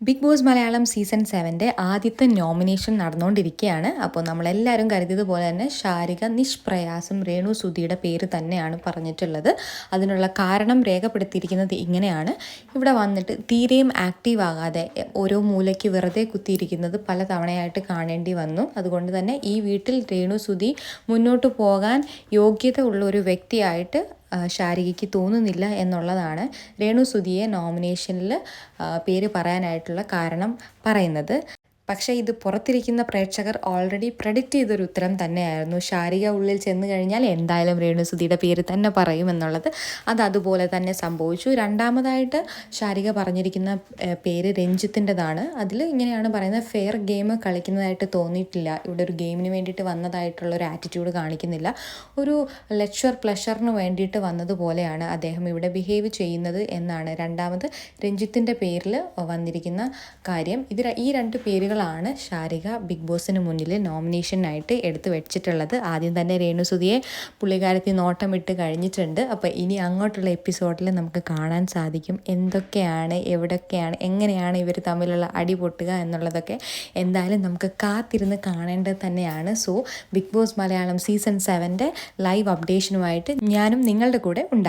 Big Boss Malayalam season 7 ആദ്യത്തെ nomination നടന്നുകൊണ്ടിരിക്കുകയാണ്. അപ്പോൾ നമ്മളെല്ലാവരും കരുതിയതുപോലെ തന്നെ ശാരിക നിഷ്പ്രയാസം രേണു സുധിയുടെ പേര് തന്നെയാണ് പറഞ്ഞിട്ടുള്ളത്. അതിനുള്ള കാരണം രേഖപ്പെടുത്തിയിരിക്കുന്നത് ഇങ്ങനെയാണ്. ഇവിടെ വന്നിട്ട് തീരെയും ആക്റ്റീവ് ആകാതെ ഓരോ മൂലയ്ക്ക് വെറുതെ കുത്തിയിരിക്കുന്നത് പല തവണയായിട്ട് കാണേണ്ടി വന്നു. അതുകൊണ്ട് തന്നെ ഈ വീട്ടിൽ രേണു സുധി മുന്നോട്ട് പോകാൻ യോഗ്യത ഉള്ള ഒരു വ്യക്തിയായിട്ട് ശാരികയ്ക്ക് തോന്നുന്നില്ല എന്നുള്ളതാണ് രേണു സുധിയെ നോമിനേഷനിൽ പേര് പറയാനായിട്ടുള്ള കാരണം പറയുന്നത്. പക്ഷേ ഇത് പുറത്തിരിക്കുന്ന പ്രേക്ഷകർ ഓൾറെഡി പ്രെഡിക്റ്റ് ചെയ്തൊരു ഉത്തരം തന്നെയായിരുന്നു. ശാരിക ഉള്ളിൽ ചെന്ന് കഴിഞ്ഞാൽ എന്തായാലും രേണുസുധിയുടെ പേര് തന്നെ പറയുമെന്നുള്ളത്. അതുപോലെ തന്നെ സംഭവിച്ചു. രണ്ടാമതായിട്ട് ശാരിക പറഞ്ഞിരിക്കുന്ന പേര് രഞ്ജിത്തിൻ്റെതാണ്. അതിൽ ഇങ്ങനെയാണ് പറയുന്നത്, ഫെയർ ഗെയിം കളിക്കുന്നതായിട്ട് തോന്നിയിട്ടില്ല, ഇവിടെ ഒരു ഗെയിമിന് വേണ്ടിയിട്ട് വന്നതായിട്ടുള്ളൊരു ആറ്റിറ്റ്യൂഡ് കാണിക്കുന്നില്ല, ഒരു പ്ലഷറിന് വേണ്ടിയിട്ട് വന്നതുപോലെയാണ് അദ്ദേഹം ഇവിടെ ബിഹേവ് ചെയ്യുന്നത് എന്നാണ് രണ്ടാമത് രഞ്ജിത്തിൻ്റെ പേരിൽ വന്നിരിക്കുന്ന കാര്യം. ഈ രണ്ട് പേരുകൾ ാണ് ശാരിക ബിഗ് ബോസിന് മുന്നിൽ നോമിനേഷനായിട്ട് എടുത്തു വെച്ചിട്ടുള്ളത്. ആദ്യം തന്നെ രേണു സുധിയെ പുള്ളിക്കാരത്തി നോട്ടമിട്ട് കഴിഞ്ഞിട്ടുണ്ട്. അപ്പോൾ ഇനി അങ്ങോട്ടുള്ള എപ്പിസോഡിൽ നമുക്ക് കാണാൻ സാധിക്കും എന്തൊക്കെയാണ്, എവിടെയൊക്കെയാണ്, എങ്ങനെയാണ് ഇവർ തമ്മിലുള്ള അടി പൊട്ടുക എന്നുള്ളതൊക്കെ എന്തായാലും നമുക്ക് കാത്തിരുന്ന് കാണേണ്ടത് തന്നെയാണ്. So Bigg Boss Malayalam season 7 live അപ്ഡേഷനുമായിട്ട് ഞാനും നിങ്ങളുടെ കൂടെ ഉണ്ടാകും.